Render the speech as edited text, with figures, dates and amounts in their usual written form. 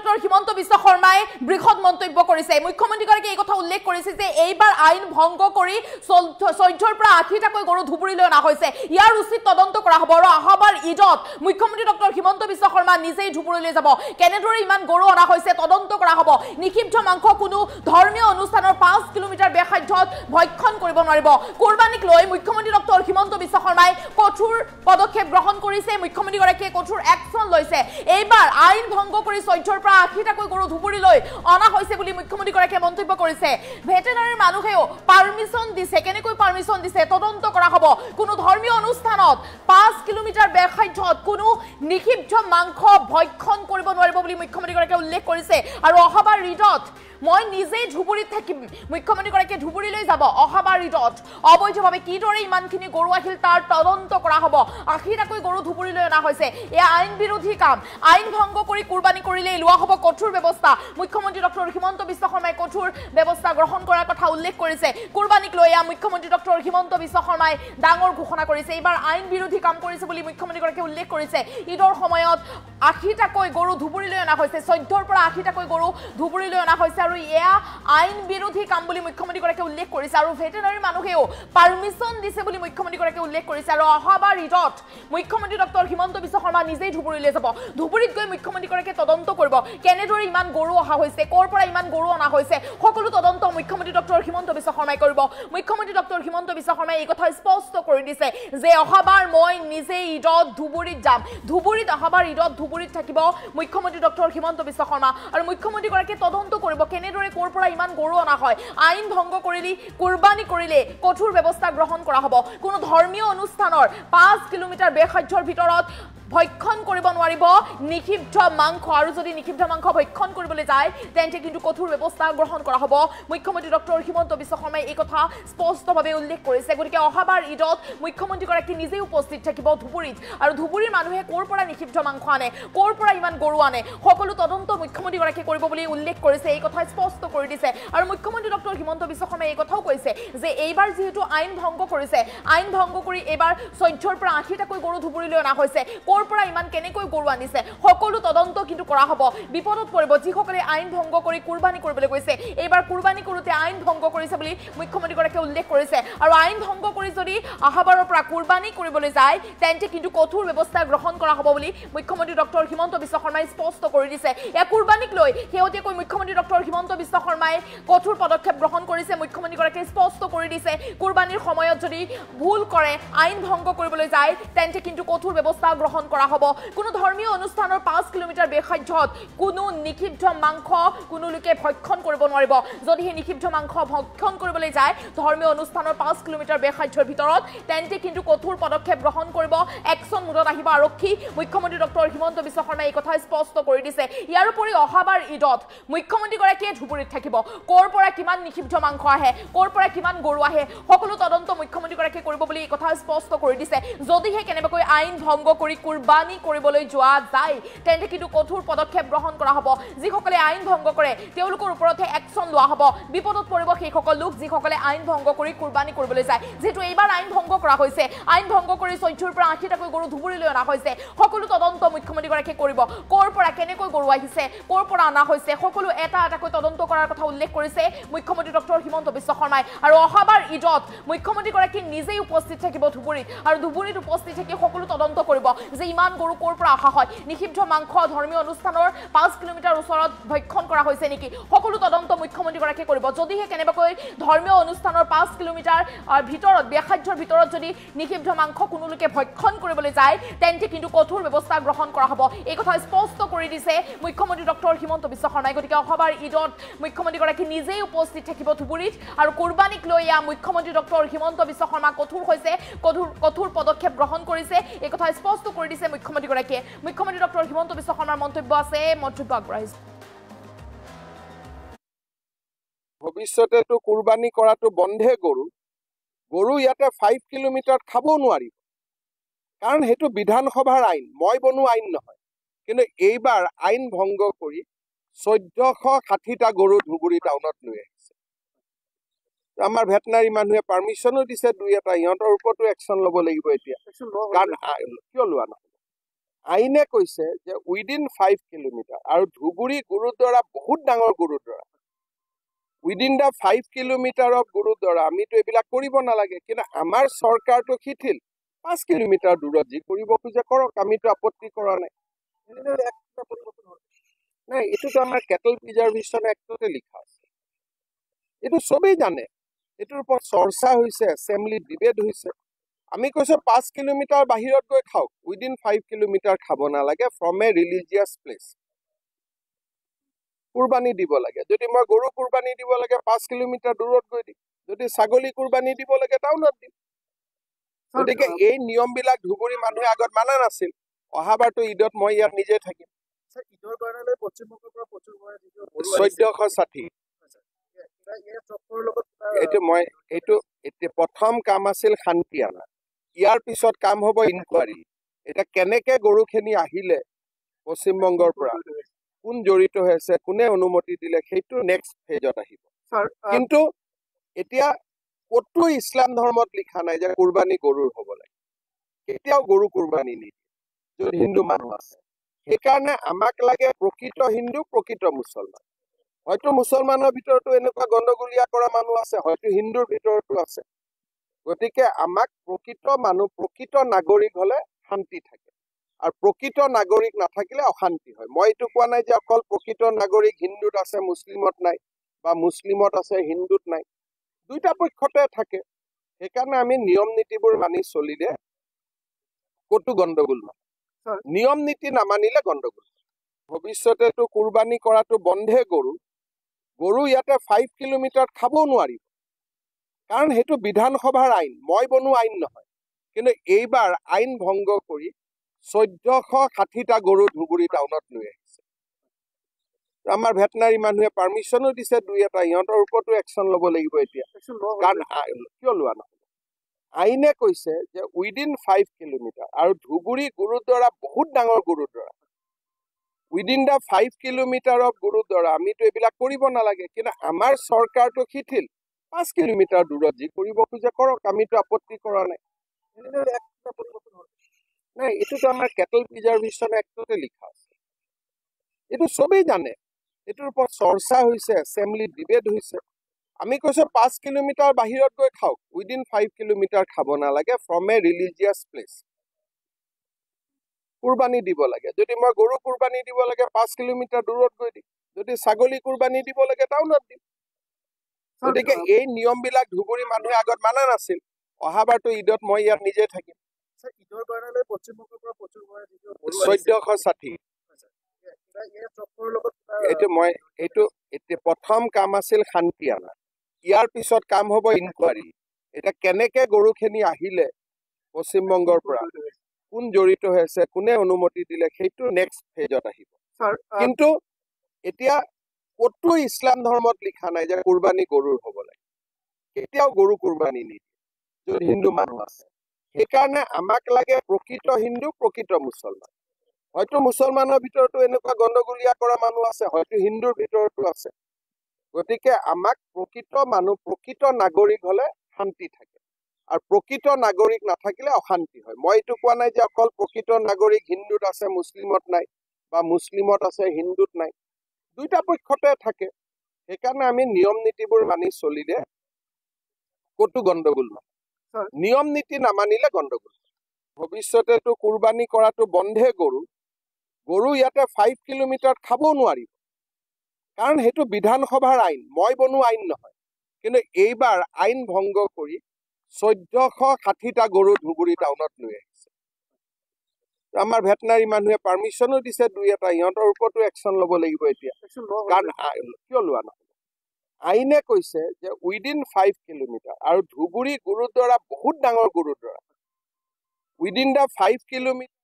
doctor Himanta Biswa শৰ্মাই বৃহৎ মন্তব্য কৰিছে মুখ্যমন্ত্ৰীগৰাকীয়ে এই কথা উল্লেখ কৰিছে যে এইবাৰ আইন ভংগ কৰি 14ৰ পৰা 80টাকৈ গৰু ধুবুৰীলৈ অনা হৈছে ইয়াৰ উচিত তদন্ত কৰা হ'ব আৰু আহাবাৰ ঈদত মুখ্যমন্ত্ৰী ডক্টৰ হিমন্ত বিশ্ব শৰ্মা নিজেই ধুবুৰীলৈ যাব কেনেদৰে ইমান গৰু অনা হৈছে তদন্ত কৰা হ'ব নিক্ষিপ্ত মাংস কোনো ধৰ্মীয় অনুষ্ঠানৰ 5 কিলোমিটাৰ বেখাদ্যত ভক্ষণ কৰিব নোৱাৰিব কুৰবানীক লৈ মুখ্যমন্ত্ৰী ডক্টৰ হিমন্ত বিশ্ব শৰ্মাই কঠোৰ পদক্ষেপ গ্ৰহণ কৰিছে মুখ্যমন্ত্ৰীগৰাকীয়ে কঠোৰ একচন লৈছে এইবাৰ আইন ভংগ কৰি 14ৰ পৰা 80টাকৈ গৰু ধুবুৰীলৈ অনা হৈছে বুলি মুখ্যমন্ত্ৰীগৰাকীয়ে মন্তব্য কৰিছে ভেটেনাৰীৰ মানুহেও পাৰমিশন দিছে কেনেকৈ পাৰমিশন দিছে তদন্ত কৰা হ'ব কোনো ধৰ্মীয় অনুষ্ঠানত 5 কিলোমিটাৰ বেখাদ্যত কোনো নিক্ষিপ্ত মাংস ভক্ষণ কৰিব নোৱাৰিব বুলি মুখ্যমন্ত্ৰীগৰাকীয়ে উল্লেখ কৰিছে আৰু অহাবাৰ ঈদত মই নিজেই ধুবুৰীত থাকিম মুখ্যমন্ত্ৰীগৰাকীয়ে ধুবুৰীলৈ যাব অহাবাৰ ঈদত অবৈধভাৱে কিদৰে ইমানখিনি গৰু আহিল তাৰ তদন্ত কৰা হ'ব 80টাকৈ গৰু ধুবুৰীলৈ অনা হৈছে এয়া আইন বিৰোধী কাম আইন ভংগ কৰি কুৰবানী কৰিলে লোৱা হ'ব কঠোৰ ব্যৱস্থা মুখ্যমন্ত্ৰী ডক্টৰ হিমন্ত বিশ্ব শৰ্মাই কঠোৰ ব্যৱস্থা গ্ৰহণ কৰাৰ কথা উল্লেখ কৰিছে কুৰবানীক লৈ মুখ্যমন্ত্ৰী ডক্টৰ হিমন্ত বিশ্ব শৰ্মাই ডাঙৰ ঘোষণা কৰিছে এইবাৰ আইন বিৰোধী কাম কৰিছে বুলি মুখ্যমন্ত্ৰীগৰাকীয়ে উল্লেখ কৰিছে ঈদৰ সময়ত 80টাকৈ গৰু ধুবুৰীলৈ অনা হৈছে 14ৰ পৰা 80টাকৈ গৰু ধুবুৰীলৈ অনা হৈছে আৰু এয়া আইন বিৰোধী কাম বুলি মুখ্যমন্ত্ৰীগৰাকীয়ে উল্লেখ কৰিছে আৰু ভেটেনাৰী মানুহেও পাৰমিশন দিছে বুলি মুখ্যমন্ত্ৰীগৰাকীয়ে উল্লেখ কৰিছে আৰু অহাবাৰ ঈদত মুখ্যমন্ত্ৰী ডক্টৰ হিমন্ত বিশ্ব শৰ্মা নিজেই ধুবুৰীলৈ যাব ধুবুৰীত গৈ মুখ্যমন্ত্ৰীগৰাকীয়ে তদন্ত কৰিব কেনেদৰে ইমান গৰু অহা হৈছে ক'ৰ পৰা ইমান গৰু অনা হৈছে সকলো তদন্ত মুখ্যমন্ত্ৰী ডক্টৰ হিমন্ত বিশ্ব শৰ্মাই কৰিব মুখ্যমন্ত্ৰী ডক্টৰ হিমন্ত বিশ্ব শৰ্মাই এই কথা স্পষ্ট কৰি দিছে যে অহাবাৰ মই নিজেই ঈদত ধুবুৰীত যাম ধুবুৰীত অহাবাৰ ঈদত ধুবুৰীত থাকিব মুখ্যমন্ত্ৰী ডক্টৰ হিমন্ত বিশ্ব শৰ্মা আৰু মুখ্যমন্ত্ৰীগৰাকীয়ে তদন্ত কৰিব কেনেদৰে ক'ৰ পৰা ইমান গৰু অনা হয় আইন ভংগ কৰিলে কুৰবানী কৰিলে কঠোৰ ব্যৱস্থা গ্ৰহণ কৰা হ'ব কোনো ধৰ্মীয় অনুষ্ঠানৰ 5 কিলোমিটাৰ বেখাদ্যৰ ভিতৰত ভক্ষণ কৰিব নোৱাৰিব নিক্ষিপ্ত মাংস আৰু যদি নিক্ষিপ্ত মাংস ভক্ষণ কৰিবলৈ যায় তেন্তে কিন্তু কঠোৰ ব্যৱস্থা গ্ৰহণ কৰা হ'ব মুখ্যমন্ত্ৰী ডক্টৰ হিমন্ত বিশ্ব শৰ্মাই এই কথা স্পষ্টভাৱে উল্লেখ কৰিছে গতিকে অহাবাৰ ঈদত মুখ্যমন্ত্ৰীগৰাকী নিজেই উপস্থিত থাকিব ধুবুৰীত আৰু ধুবুৰীৰ মানুহে ক'ৰ পৰা নিক্ষিপ্ত মাংস আনে ক'ৰ পৰা ইমান গৰু আনে সকলো তদন্ত মুখ্যমন্ত্ৰীগৰাকীয়ে কৰিব বুলি উল্লেখ কৰিছে এই কথা স্পষ্ট কৰি দিছে আৰু মুখ্যমন্ত্ৰী ডক্টৰ হিমন্ত বিশ্ব শৰ্মাই এই কথাও কৈছে যে এইবাৰ যেহেতু আইন ভংগ কৰিছে আইন ভংগ কৰি এইবাৰ 14ৰ পৰা 80টাকৈ গৰু ধুবুৰীলৈ অনা হৈছে ক'ৰ পৰা ইমান কেনেকৈ গৰু আনিছে সকলো তদন্ত কিন্তু কৰা হ'ব বিপদত পৰিব যিসকলে আইন ভংগ কৰি কুৰবানী কৰিবলৈ গৈছে এইবাৰ কুৰবানী কৰোঁতে আইন ভংগ কৰিছে বুলি মুখ্যমন্ত্ৰীগৰাকীয়ে উল্লেখ কৰিছে আৰু আইন ভংগ কৰি যদি আহাবাৰৰ পৰা কুৰবানী কৰিবলৈ যায় তেন্তে কিন্তু কঠোৰ ব্যৱস্থা গ্ৰহণ কৰা হ'ব বুলি মুখ্যমন্ত্ৰী ডক্টৰ হিমন্ত বিশ্ব শৰ্মাই স্পষ্ট কৰি দিছে এই কুৰবানীক লৈ শেহতীয়াকৈ মুখ্যমন্ত্ৰী ডক্টৰ হিমন্ত বিশ্ব শৰ্মাই কঠোৰ পদক্ষেপ গ্ৰহণ কৰিছে মুখ্যমন্ত্ৰীগৰাকীয়ে স্পষ্ট কৰি দিছে কুৰবানীৰ সময়ত যদি ভুল কৰে আইন ভংগ কৰিবলৈ যায় তেন্তে কিন্তু কঠোৰ ব্যৱস্থা গ্ৰহণ কৰা হ'ব কোনো ধৰ্মীয় অনুষ্ঠানৰ 5 কিলোমিটাৰ বেখাদ্যত কোনো নিক্ষিপ্ত মাংস কোনো লোকে ভক্ষণ কৰিব নোৱাৰিব যদি হে নিক্ষিপ্ত মাংস ভক্ষণ কৰিবলৈ যায় ধৰ্মীয় অনুষ্ঠানৰ 5 কিলোমিটাৰ বেখাদ্যৰ ভিতৰত তেন্তে কিন্তু কঠোৰ পদক্ষেপ গ্ৰহণ কৰিব একচন মুদত আহিব আৰক্ষী মুখ্যমন্ত্ৰী ডক্টৰ হিমন্ত বিশ্ব শৰ্মাই এই কথা স্পষ্ট কৰি দিছে ইয়াৰ উপৰি অহাবাৰ ঈদত মুখ্যমন্ত্ৰীগৰাকীয়ে ধুবুৰীত থাকিব ক'ৰ পৰা কিমান নিক্ষিপ্ত মাংস আহে ক'ৰ পৰা কিমান গৰু আহে সকলো তদন্ত মুখ্যমন্ত্ৰীগৰাকীয়ে কৰিব বুলি এই কথা স্পষ্ট কৰি দিছে যদিহে কেনেবাকৈ আইন ভংগ কৰি কুৰবানী কৰিবলৈ যোৱা যায় তেন্তে কিন্তু কঠোৰ পদক্ষেপ গ্ৰহণ কৰা হ'ব যিসকলে আইন ভংগ কৰে তেওঁলোকৰ ওপৰতে একচন লোৱা হ'ব বিপদত পৰিব সেইসকল লোক যিসকলে আইন ভংগ কৰি কুৰবানী কৰিবলৈ যায় যেহেতু এইবাৰ আইন ভংগ কৰা হৈছে আইন ভংগ কৰি 14ৰ পৰা 80টাকৈ গৰু ধুবুৰীলৈ অনা হৈছে সকলো তদন্ত মুখ্যমন্ত্ৰীগৰাকীয়ে কৰিব ক'ৰ পৰা কেনেকৈ গৰু আহিছে ক'ৰ পৰা অনা হৈছে সকলো এটা এটাকৈ তদন্ত কৰাৰ কথা উল্লেখ কৰিছে মুখ্যমন্ত্ৰী ডক্টৰ হিমন্ত বিশ্ব শৰ্মাই আৰু অহাবাৰ ঈদত মুখ্যমন্ত্ৰীগৰাকী নিজেই উপস্থিত থাকিব ধুবুৰীত আৰু ধুবুৰীত উপস্থিত থাকি সকলো তদন্ত কৰিব যে ইমান গৰু ক'ৰ পৰা অহা হয় নিক্ষিপ্ত মাংস ধৰ্মীয় অনুষ্ঠানৰ 5 কিলোমিটাৰ ওচৰত ভক্ষণ কৰা হৈছে নেকি সকলো তদন্ত মুখ্যমন্ত্ৰীগৰাকীয়ে কৰিব যদিহে কেনেবাকৈ ধৰ্মীয় অনুষ্ঠানৰ 5 কিলোমিটাৰ ভিতৰত বেখাদ্যৰ ভিতৰত যদি নিক্ষিপ্ত মাংস কোনো লোকে ভক্ষণ কৰিবলৈ যায় তেন্তে কিন্তু কঠোৰ ব্যৱস্থা গ্ৰহণ কৰা হ'ব এই কথা স্পষ্ট কৰি দিছে মুখ্যমন্ত্ৰী ডক্টৰ হিমন্ত বিশ্ব শৰ্মাই গতিকে অহাবাৰ ঈদত মুখ্যমন্ত্ৰীগৰাকী নিজেই উপস্থিত থাকিব ধুবুৰীত আৰু কুৰবানীক লৈ মুখ্যমন্ত্ৰী ডক্টৰ হিমন্ত বিশ্ব শৰ্মা কঠোৰ হৈছে কঠোৰ পদক্ষেপ গ্ৰহণ কৰিছে এই কথা স্পষ্ট কৰি দিছে মুখ্যমন্ত্ৰীগৰাকীয়ে মুখ্যমন্ত্ৰী ডক্টৰ হিমন্ত বিশ্ব শৰ্মাৰ মন্তব্য আছে মন্তব্য আগবঢ়াইছে ভৱিষ্যতেতো কুৰবানী কৰাটো বন্ধে গৰু ইয়াতে 5 কিলোমিটাৰ খাব নোৱাৰিব কাৰণ সেইটো বিধানসভাৰ আইন মই বনোৱা আইন নহয় কিন্তু এইবাৰ আইন ভংগ কৰি 1460টা গৰু ধুবুৰী টাউনত লৈ আহিছে আমাৰ ভেটেনাৰী মানুহে পাৰমিশনো দিছে দুই এটা ইহঁতৰ ওপৰতো একচন ল'ব লাগিব এতিয়া কাৰণ কিয় লোৱা নহয় আইনে কৈছে যে উইদিন 5 কিলোমিটাৰ আৰু ধুবুৰী গুৰুদ্বাৰা বহুত ডাঙৰ gurdwara within the 5 kilometre of gurdwara আমিতো এইবিলাক কৰিব নালাগে কিন্তু আমাৰ চৰকাৰটো শিথিল 5 কিলোমিটাৰ দূৰত যি কৰিব খোজে কৰক আমিতো আপত্তি কৰা নাই নাই এইটোতো আমাৰ কেটল প্ৰিজাৰ্ভেশ্যন এক্টতে লিখা আছে এইটো চবেই জানে এইটোৰ ওপৰত চৰ্চা হৈছে এছেম্বলি ডিবেট হৈছে আমি কৈছো 5 কিলোমিটাৰ বাহিৰত গৈ খাওক উইদিন 5 কিলোমিটাৰ খাব নালাগে ফ্ৰম এ ৰিলিজিয়াছ প্লেচ কুৰবানী দিব লাগে যদি মই গৰু কুৰবানী দিব লাগে 5 কিলোমিটাৰ দূৰত গৈ দিম যদি ছাগলী কুৰবানী দিব লাগে টাউনত দিম গতিকে এই নিয়মবিলাক ধুবুৰী মানুহে আগত মানা নাছিল অহাবাৰটো ঈদত মই ইয়াত নিজে থাকিম ঈদৰ কাৰণে পশ্চিমবংগৰ পৰা প্ৰচুৰ 1460 এইটো প্ৰথম কাম আছিল শান্তি আনা ইয়াৰ পিছত কাম হ'ব ইনকুৱাৰী এটা কেনেকে গৰুখিনি আহিলে পশ্চিমবংগৰ পৰা কোন জড়িত হৈ আছে কোনে অনুমতি দিলে সেইটো নেক্সট ফেজত আহিব কিন্তু এতিয়া কতো ইছলাম ধৰ্মত লিখা নাই যে কুৰবানী গৰুৰ হ'ব লাগে কেতিয়াও গৰু কুৰবানী নিদিয়ে য'ত হিন্দু মানুহ আছে সেইকাৰণে আমাক লাগে প্ৰকৃত হিন্দু প্ৰকৃত মুছলমান হয়তো মুছলমানৰ ভিতৰতো এনেকুৱা গণ্ডগোলীয়া কৰা মানুহ আছে হয়তো হিন্দুৰ ভিতৰতো আছে গতিকে আমাক প্ৰকৃত মানুহ প্ৰকৃত নাগৰিক হলে শান্তি থাকে আৰু প্ৰকৃত নাগৰিক নাথাকিলে অশান্তি হয় মই এইটো কোৱা নাই যে অকল প্ৰকৃত নাগৰিক হিন্দুত আছে মুছলিমত নাই বা মুছলিমত আছে হিন্দুত নাই দুইটা পক্ষতে থাকে সেইকাৰণে আমি নিয়ম নীতিবোৰ মানি চলিলে কতো গণ্ডগোল নহয় নিয়ম নীতি নামানিলে গণ্ডগোল ভৱিষ্যতেতো কুৰবানী কৰাটো বন্ধে গৰু ইয়াতে 5 কিলোমিটাৰ খাবও নোৱাৰিব কাৰণ সেইটো বিধানসভাৰ আইন মই বনোৱা আইন নহয় কিন্তু এইবাৰ আইন ভংগ কৰি 1460টা গৰু ধুবুৰী টাউনত লৈ আহিছে আমাৰ ভেটেনাৰী মানুহে পাৰ্মিশনো দিছে দুই এটা ইহঁতৰ ওপৰতো একশ্যন ল'ব লাগিব এতিয়া কাৰণ কিয় লোৱা নহয় আইনে কৈছে যে উইদিন 5 কিলোমিটাৰ আৰু ধুবুৰী গুৰুদ্বাৰা বহুত ডাঙৰ gurdwara within the 5 kilometre of gurdwara আমিতো এইবিলাক কৰিব নালাগে কিন্তু আমাৰ চৰকাৰটো শিথিল 5 কিলোমিটাৰ দূৰত যি কৰিব খোজে কৰক আমিতো আপত্তি কৰা নাই নাই এইটোতো আমাৰ কেটল প্ৰিজাৰ্ভেশ্যন এক্টতে লিখা আছে এইটো চবেই জানে এইটোৰ ওপৰত চৰ্চা হৈছে এছেম্বলি ডিবেট হৈছে আমি কৈছো 5 কিলোমিটাৰ বাহিৰত গৈ খাওক উইদিন 5 কিলোমিটাৰ খাব নালাগে ফ্ৰম এ ৰিলিজিয়াছ প্লেচ কুৰবানী দিব লাগে যদি মই গৰু কুৰবানী দিব লাগে 5 কিলোমিটাৰ দূৰত গৈ দিম যদি ছাগলী কুৰবানী দিব লাগে টাউনত দিম গতিকে এই নিয়মবিলাক ধুবুৰী মানুহে আগত মানা নাছিল অহাবাৰটো ঈদত মই ইয়াত নিজে থাকিম ঈদৰ কাৰণে পশ্চিমবংগৰ পৰা প্ৰচুৰ 1460 এইটো প্ৰথম কাম আছিল শান্তি আনা ইয়াৰ পিছত কাম হ'ব ইনকুৱাৰী এটা কেনেকে গৰুখিনি আহিলে পশ্চিমবংগৰ পৰা কোন জড়িত হৈ আছে কোনে অনুমতি দিলে সেইটো নেক্সট ফেজত আহিব কিন্তু এতিয়া কতো ইছলাম ধৰ্মত লিখা নাই যে কুৰবানী গৰুৰ হ'ব লাগে কেতিয়াও গৰু কুৰবানী নিদিয়ে য'ত হিন্দু মানুহ আছে সেইকাৰণে আমাক লাগে প্ৰকৃত হিন্দু প্ৰকৃত মুছলমান হয়তো মুছলমানৰ ভিতৰতো এনেকুৱা গণ্ডগোলীয়া কৰা মানুহ আছে হয়তো হিন্দুৰ ভিতৰতো আছে গতিকে আমাক প্ৰকৃত মানুহ প্ৰকৃত নাগৰিক হলে শান্তি থাকে আৰু প্ৰকৃত নাগৰিক নাথাকিলে অশান্তি হয় মই এইটো কোৱা নাই যে অকল প্ৰকৃত নাগৰিক হিন্দুত আছে মুছলিমত নাই বা মুছলিমত আছে হিন্দুত নাই দুইটা পক্ষতে থাকে সেইকাৰণে আমি নিয়ম নীতিবোৰ মানি চলিলে কতো গণ্ডগোল নহয় নিয়ম নীতি নামানিলে গণ্ডগোল ভৱিষ্যতেতো কুৰবানী কৰাটো বন্ধে গৰু ইয়াতে 5 কিলোমিটাৰ খাবও নোৱাৰিব কাৰণ সেইটো বিধানসভাৰ আইন মই বনোৱা আইন নহয় কিন্তু এইবাৰ আইন ভংগ কৰি 1460টা গৰু ধুবুৰী টাউনত লৈ আহিছে আমাৰ ভেটেনাৰী মানুহে পাৰ্মিশনো দিছে দুই এটা ইহঁতৰ ওপৰতো একশ্যন ল'ব লাগিব এতিয়া কাৰণ কিয় লোৱা নহয় আইনে কৈছে যে উইদিন 5 কিলোমিটাৰ আৰু ধুবুৰী গুৰুদ্বাৰা বহুত ডাঙৰ গুৰুদ্বাৰা উইদিন দ্য 5 কিলোমিটাৰ